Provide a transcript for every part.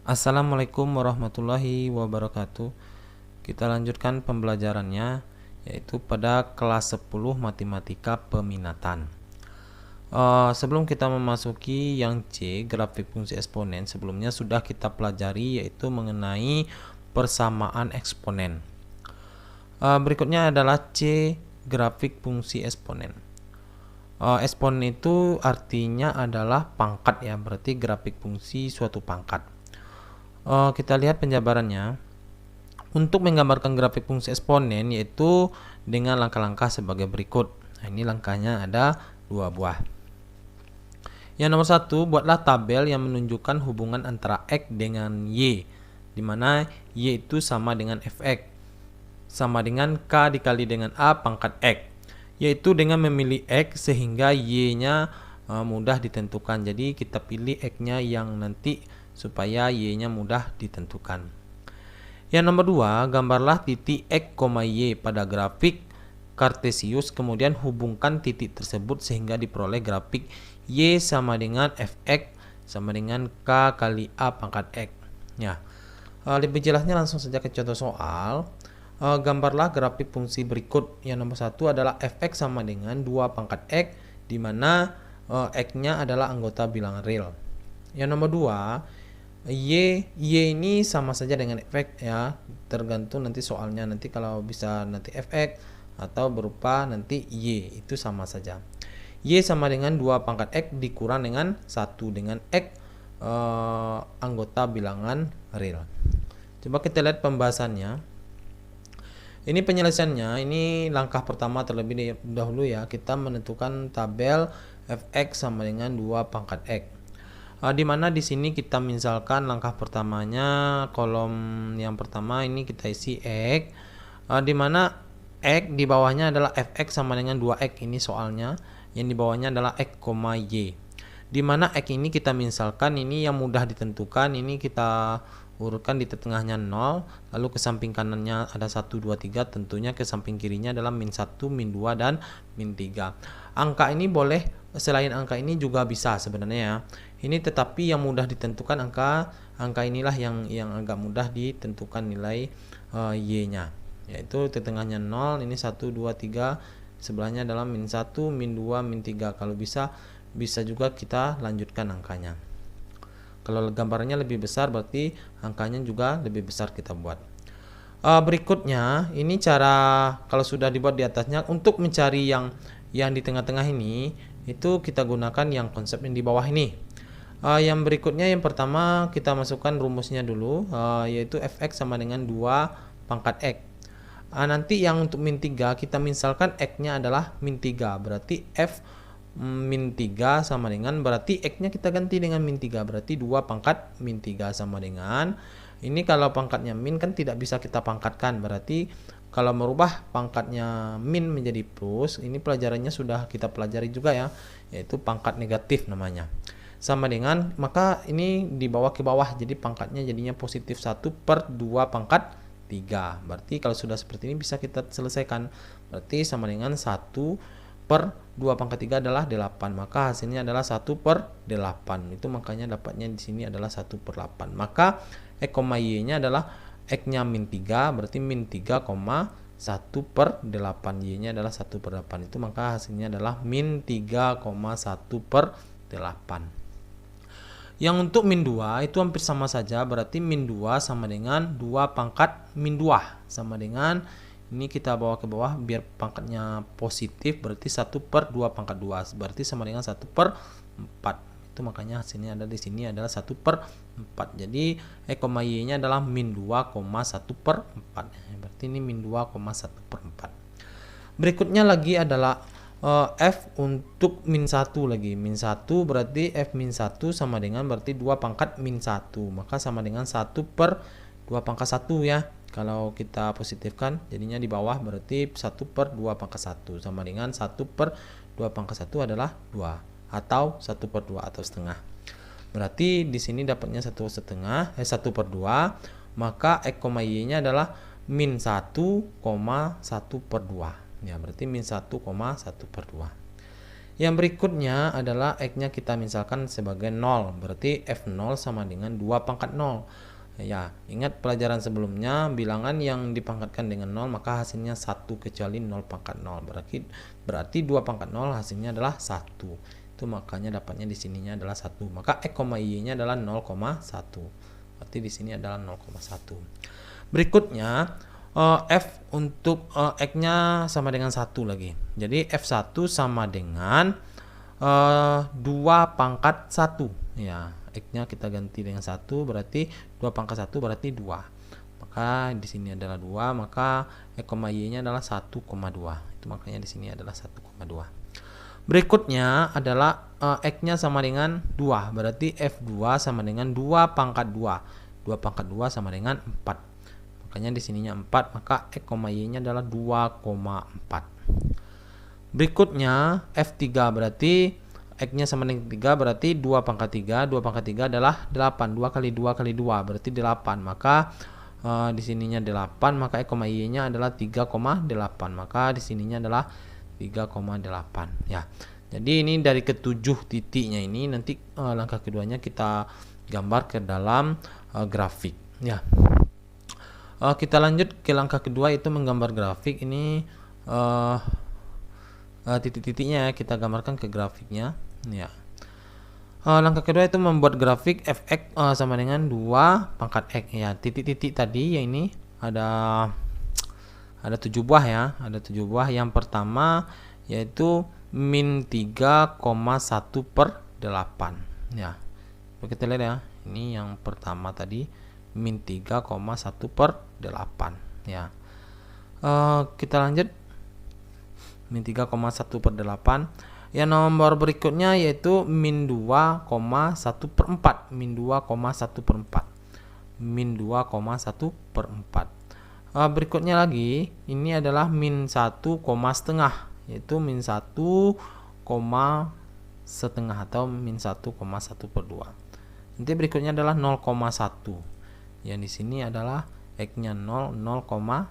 Assalamualaikum warahmatullahi wabarakatuh. Kita lanjutkan pembelajarannya, yaitu pada kelas 10 Matematika Peminatan. Sebelum kita memasuki yang C, grafik fungsi eksponen, sebelumnya sudah kita pelajari yaitu mengenai persamaan eksponen. Berikutnya adalah C, grafik fungsi eksponen. Eksponen itu artinya adalah pangkat ya, berarti grafik fungsi suatu pangkat. Kita lihat penjabarannya. Untuk menggambarkan grafik fungsi eksponen yaitu dengan langkah-langkah sebagai berikut. Nah, ini langkahnya ada 2 buah. Yang nomor 1, buatlah tabel yang menunjukkan hubungan antara X dengan Y, di mana Y itu sama dengan Fx, sama dengan K dikali dengan A pangkat X, yaitu dengan memilih X sehingga Y-nya mudah ditentukan. Jadi kita pilih X-nya yang nanti supaya Y-nya mudah ditentukan. Yang nomor 2, gambarlah titik X, Y pada grafik kartesius, kemudian hubungkan titik tersebut sehingga diperoleh grafik Y sama dengan Fx sama dengan K kali A pangkat X. Ya, lebih jelasnya langsung saja ke contoh soal. Gambarlah grafik fungsi berikut. Yang nomor 1 adalah Fx sama dengan 2 pangkat X, di mana X-nya adalah anggota bilangan real. Yang nomor 2, Y ini sama saja dengan Fx ya, tergantung nanti soalnya, nanti kalau bisa nanti Fx atau berupa nanti Y itu sama saja. Y sama dengan 2 pangkat X dikurang dengan 1 dengan X anggota bilangan real. Coba kita lihat pembahasannya. Ini penyelesaiannya, ini langkah pertama terlebih dahulu ya, kita menentukan tabel Fx sama dengan 2 pangkat X. Di mana di sini kita misalkan langkah pertamanya kolom yang pertama ini kita isi X, di mana X di bawahnya adalah Fx sama dengan 2x, ini soalnya yang di bawahnya adalah X, Y, di mana X ini kita misalkan ini yang mudah ditentukan, ini kita urutkan di tengahnya 0, lalu ke samping kanannya ada 1, 2, 3, tentunya ke samping kirinya adalah min 1, min 2, dan min 3. Angka ini boleh, selain angka ini juga bisa sebenarnya ya. Ini tetapi yang mudah ditentukan angka inilah yang agak mudah ditentukan nilai Y-nya. Yaitu di tengahnya 0, ini 1, 2, 3, sebelahnya adalah min 1, min 2, min 3. Kalau bisa juga kita lanjutkan angkanya. Kalau gambarnya lebih besar berarti angkanya juga lebih besar kita buat. Berikutnya ini cara kalau sudah dibuat di atasnya, untuk mencari yang di tengah-tengah ini itu kita gunakan yang konsep yang di bawah ini. Yang berikutnya, yang pertama kita masukkan rumusnya dulu, yaitu Fx sama dengan 2 pangkat X. Nanti yang untuk min 3 kita misalkan X-nya adalah min 3, berarti F min 3 sama dengan, berarti X-nya kita ganti dengan min 3, berarti 2 pangkat min 3 sama dengan, ini kalau pangkatnya min kan tidak bisa kita pangkatkan, berarti kalau merubah pangkatnya min menjadi plus, ini pelajarannya sudah kita pelajari juga ya, yaitu pangkat negatif namanya. Sama dengan, maka ini di bawah ke bawah, jadi pangkatnya jadinya positif 1 per 2 pangkat 3. Berarti kalau sudah seperti ini bisa kita selesaikan. Berarti sama dengan 1 per 2 pangkat 3 adalah 8. Maka hasilnya adalah 1 per 8. Itu makanya dapatnya di sini adalah 1 per 8. Maka X, Y-nya adalah X-nya min 3, berarti min 3, 1 per 8. Y-nya adalah 1 per 8. Itu maka hasilnya adalah min 3,1 per 8. Yang untuk min 2 itu hampir sama saja, berarti min 2 sama dengan 2 pangkat min 2 sama dengan, ini kita bawa ke bawah biar pangkatnya positif, berarti 1 per 2 pangkat 2, berarti sama dengan 1 per 4. Itu makanya hasilnya ada di sini adalah 1 per 4. Jadi X, Y-nya adalah min 2,1 per 4. Berarti ini min 2,1 per 4. Berikutnya lagi adalah F untuk min 1 lagi. Min 1 berarti F min 1 sama dengan berarti 2 pangkat min 1. Maka sama dengan 1 per 2 pangkat 1 ya. Kalau kita positifkan jadinya di bawah berarti 1 per 2 pangkat 1 sama dengan 1 per 2 pangkat 1 adalah 2 atau 1 per 2 atau setengah. Berarti di sini dapatnya 1 setengah, 1 per 2, maka X, Y-nya adalah min 1,1 per 2. Ya, berarti min 1,1 per 2. Yang berikutnya adalah X-nya kita misalkan sebagai 0, berarti F0 sama dengan 2 pangkat 0. Ya, ingat pelajaran sebelumnya, bilangan yang dipangkatkan dengan 0 maka hasilnya 1 kecuali 0 pangkat 0. Berarti 2 pangkat 0 hasilnya adalah 1. Itu makanya dapatnya di sininya adalah 1. Maka X, Y-nya adalah 0,1. Berarti di sini adalah 0,1. Berikutnya F untuk X-nya sama dengan 1 lagi. Jadi F1 sama dengan 2 pangkat 1. Ya, X-nya kita ganti dengan 1, berarti 2 pangkat 1 berarti 2. Maka di sini adalah 2, maka X, Y-nya adalah 1,2. Itu makanya di sini adalah 1,2. Berikutnya adalah X-nya sama dengan 2, berarti F2 sama dengan 2 pangkat 2. 2 pangkat 2 sama dengan 4. Makanya di sininya 4, maka X, Y-nya adalah 2,4. Berikutnya F3 berarti X-nya sama dengan 3, berarti 2 pangkat 3. 2 pangkat 3 adalah 8. 2 kali 2 kali 2 berarti 8. Maka di sininya 8, maka X, Y-nya adalah 3,8. Maka di sininya adalah 3,8. Ya. Jadi ini dari ketujuh titiknya ini, nanti langkah keduanya kita gambar ke dalam grafik. Ya. Kita lanjut ke langkah kedua, itu menggambar grafik. Ini titik-titiknya kita gambarkan ke grafiknya. Ya. Langkah kedua itu membuat grafik fx sama dengan 2 pangkat x. Ya, titik-titik tadi yang ini ada 7 buah ya, ada 7 buah. Yang pertama yaitu min 3,1 per 8. Ya, kita lihat ya, ini yang pertama tadi min 3,1 per 8. Ya, kita lanjut min 3,1 per 8. Yang nomor berikutnya yaitu min 2,1 per 4. Min 2,1 per 4. Min 2,1 per 4. Berikutnya lagi, ini adalah min 1, setengah, yaitu min 1, setengah atau min 1,1 per 2. Nanti berikutnya adalah 0,1. Yang di sini adalah X-nya 0,1.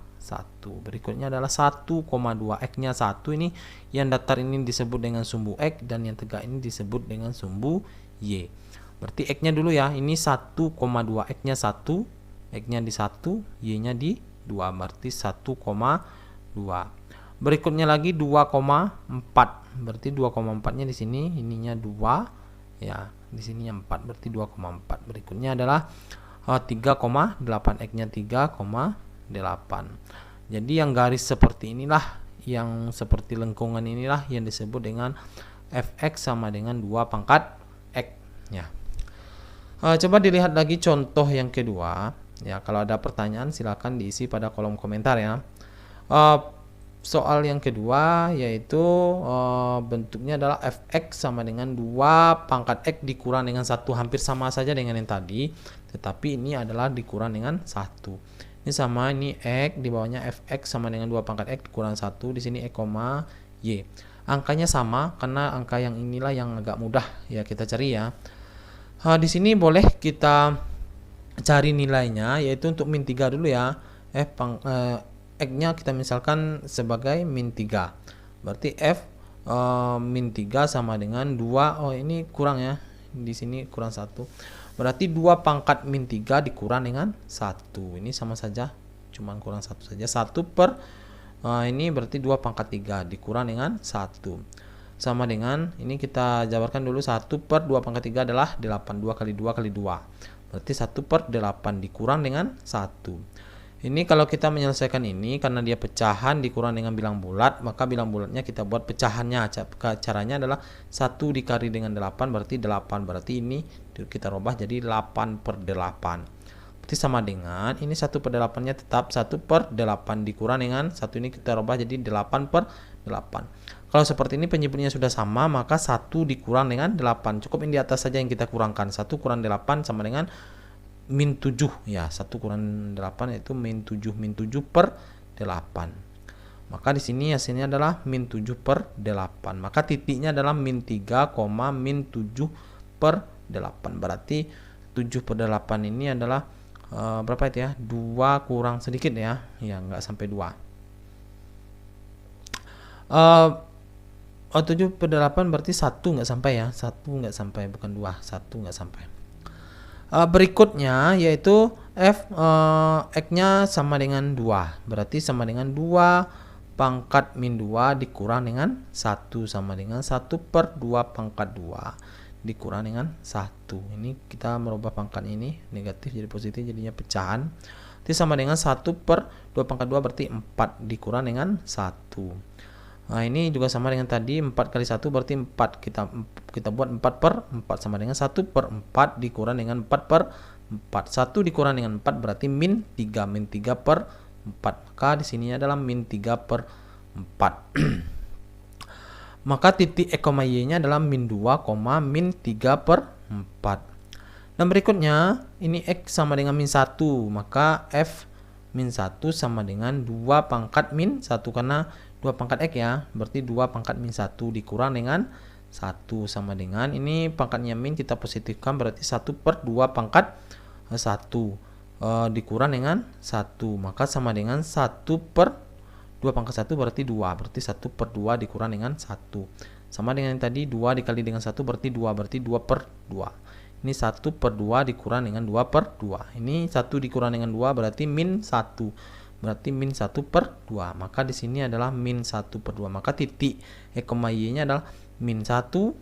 Berikutnya adalah 1,2. X-nya 1, ini yang datar ini disebut dengan sumbu X dan yang tegak ini disebut dengan sumbu Y. Berarti X-nya dulu ya, ini 1,2. X-nya 1, X-nya di 1, Y-nya di 2, berarti 1,2. Berikutnya lagi 2,4. Berarti 2,4-nya di sini, ininya 2 ya, di sini 4, berarti 2,4. Berikutnya adalah 3,8. X-nya 3,8. Jadi yang garis seperti inilah, yang seperti lengkungan inilah yang disebut dengan fx sama dengan 2 pangkat x ya. Coba dilihat lagi contoh yang kedua ya. Kalau ada pertanyaan silakan diisi pada kolom komentar ya. Soal yang kedua yaitu bentuknya adalah fx sama dengan 2 pangkat x dikurang dengan 1. Hampir sama saja dengan yang tadi, tetapi ini adalah dikurang dengan 1. Ini sama, ini x, di bawahnya fx sama dengan 2 pangkat x dikurang 1. Di sini x, y. Angkanya sama karena angka yang inilah yang agak mudah ya kita cari ya. Di sini boleh kita cari nilainya, yaitu untuk min 3 dulu ya. X-nya kita misalkan sebagai min 3. Berarti f min 3 sama dengan 2. Oh, ini kurang ya. Di sini kurang 1. Berarti 2 pangkat min 3 dikurang dengan 1. Ini sama saja, cuman kurang 1 saja. 1 per ini berarti 2 pangkat 3 dikurang dengan 1. Sama dengan, ini kita jabarkan dulu, 1 per 2 pangkat 3 adalah 8. 2 kali 2 kali 2. Berarti 1 per 8 dikurang dengan 1. Ini kalau kita menyelesaikan ini, karena dia pecahan dikurang dengan bilang bulat, maka bilang bulatnya kita buat pecahannya. Caranya adalah 1 dikali dengan 8 berarti 8. Berarti ini kita rubah jadi 8 per 8. Berarti sama dengan, ini 1 per 8 nya tetap 1 per 8 dikurang dengan 1, ini kita rubah jadi 8 per 8. Kalau seperti ini penyebutnya sudah sama, maka 1 dikurang dengan 8. Cukup ini di atas saja yang kita kurangkan. 1 kurang 8 sama dengan min 7 ya. 1 kurang 8 yaitu min 7 per 8. Maka di sini hasilnya adalah min 7 per 8. Maka titiknya adalah min 3, min 7 per 8. Berarti 7 per 8 ini adalah berapa itu ya? 2 kurang sedikit ya. Ya, enggak sampai 2. 7 per 8 berarti 1 nggak sampai ya. 1 nggak sampai, bukan 2. 1 nggak sampai. Berikutnya yaitu X-nya sama dengan 2. Berarti sama dengan 2 pangkat min 2 dikurang dengan 1 sama dengan 1 per 2 pangkat 2 dikurang dengan 1. Ini kita merubah pangkat ini negatif jadi positif, jadinya pecahan. Itu sama dengan 1 per 2 pangkat 2 berarti 4 dikurang dengan 1. Nah, ini juga sama dengan tadi, 4 kali 1 berarti 4. Kita buat 4 per 4 sama dengan 1 per 4 dikurang dengan 4 per 4. 1 dikurang dengan 4 berarti min 3. Min 3 per 4. Maka di sini adalah min 3 per 4. Maka titik X, Y-nya adalah min 2, min 3 per 4. Dan berikutnya, ini X sama dengan min 1. Maka F min 1 sama dengan 2 pangkat min 1. Karena 2 pangkat X ya, berarti 2 pangkat min 1 dikurang dengan 1 sama dengan, ini pangkatnya min kita positifkan berarti 1 per 2 pangkat 1 dikurang dengan 1. Maka sama dengan 1 per 2 pangkat 1 berarti 2. Berarti 1 per 2 dikurang dengan 1. Sama dengan yang tadi, 2 dikali dengan 1 berarti 2. Berarti 2 per 2. Ini 1 per 2 dikurang dengan 2 per 2. Ini 1 dikurang dengan 2 berarti min 1. Berarti min 1 per 2. Maka di sini adalah min 1 per 2. Maka titik X, Y-nya adalah min 1,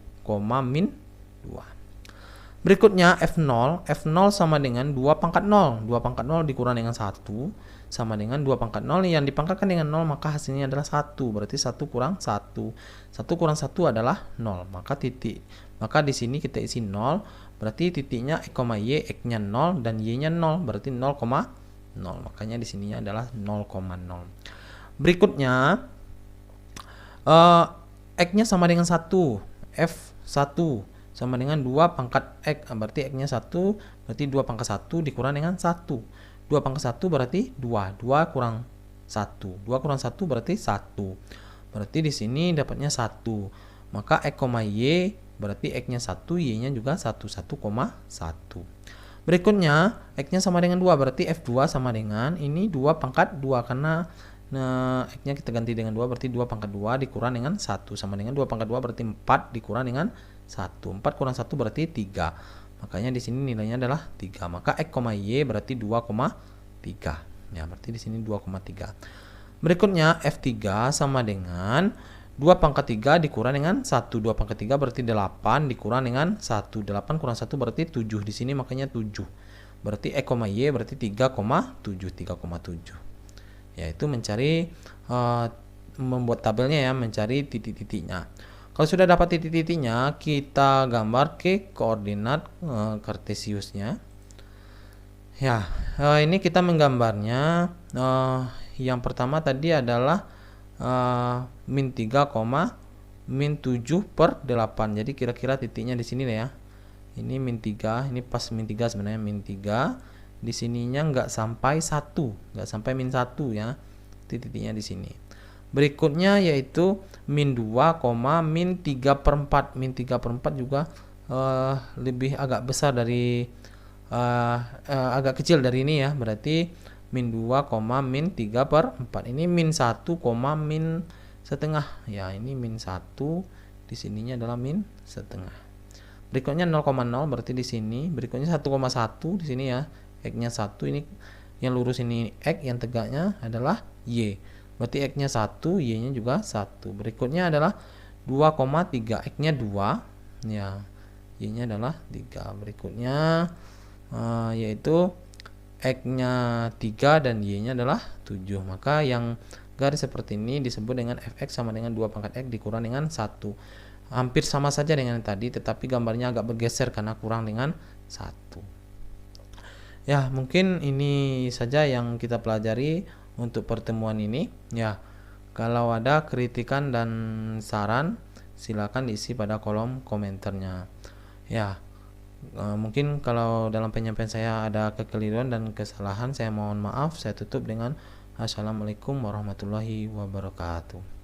min 2. Berikutnya F0. F0 sama dengan 2 pangkat 0. 2 pangkat 0 dikurang dengan 1 sama dengan 2 pangkat 0 yang dipangkatkan dengan 0, maka hasilnya adalah 1. Berarti 1 kurang 1. 1 kurang 1 adalah 0. Maka di sini kita isi 0. Berarti titiknya X, Y, X-nya 0 dan Y-nya 0. Berarti 0, 0. Makanya di sininya adalah 0,0. Berikutnya X-nya sama dengan 1. F1 sama dengan 2 pangkat X. Berarti X-nya 1, berarti 2 pangkat 1 dikurang dengan 1. 2 pangkat 1 berarti 2. 2 kurang 1. 2 kurang 1 berarti 1. Berarti di sini dapatnya 1. Maka X, Y berarti X-nya 1, Y-nya juga 1. 1,1. Berikutnya X-nya sama dengan 2, berarti F2 sama dengan ini 2 pangkat 2. Karena X-nya kita ganti dengan 2, berarti 2 pangkat 2 dikurang dengan 1 sama dengan 2 pangkat 2 berarti 4 dikurang dengan 1. 4 kurang 1 berarti 3. Makanya di sini nilainya adalah 3. Maka X, Y berarti 2,3. Ya, berarti di sini 2,3. Berikutnya F3 sama dengan 2 pangkat 3 dikurang dengan 1. 2 pangkat 3 berarti 8 dikurang dengan 1. 8 kurang 1 berarti 7. Di sini makanya 7. Berarti X, Y berarti 3,7. 3,7. Yaitu mencari membuat tabelnya ya, mencari titik-titiknya. Kalau sudah dapat titik-titiknya, kita gambar ke koordinat kartesiusnya. Ya, ini kita menggambarnya. Yang pertama tadi adalah min 3, min 7 per 8. Jadi kira-kira titiknya di sini ya. Ini min 3, ini pas min 3 sebenarnya min 3. Di sininya nggak sampai 1, nggak sampai min 1 ya. Titiknya di sini. Berikutnya yaitu min 2, min 3 per 4. Min 3 per 4 juga lebih agak besar dari agak kecil dari ini ya. Berarti min 2, min 3 per 4. Ini min 1, min setengah. Ya, ini min 1. Di sininya adalah min setengah. Berikutnya 0,0 berarti di sini. Berikutnya 1,1 di sini ya. X-nya 1, ini yang lurus ini X, yang tegaknya adalah Y. Berarti X-nya 1, Y-nya juga 1. Berikutnya adalah 2,3. X-nya 2. Ya. Y-nya adalah 3. Berikutnya yaitu X-nya 3 dan Y-nya adalah 7. Maka yang garis seperti ini disebut dengan Fx sama dengan 2 pangkat X dikurang dengan 1. Hampir sama saja dengan yang tadi, tetapi gambarnya agak bergeser karena kurang dengan 1. Ya, mungkin ini saja yang kita pelajari untuk pertemuan ini. Ya, kalau ada kritikan dan saran, silakan diisi pada kolom komentarnya. Ya. Mungkin kalau dalam penyampaian saya ada kekeliruan dan kesalahan, saya mohon maaf. Saya tutup dengan Assalamualaikum warahmatullahi wabarakatuh.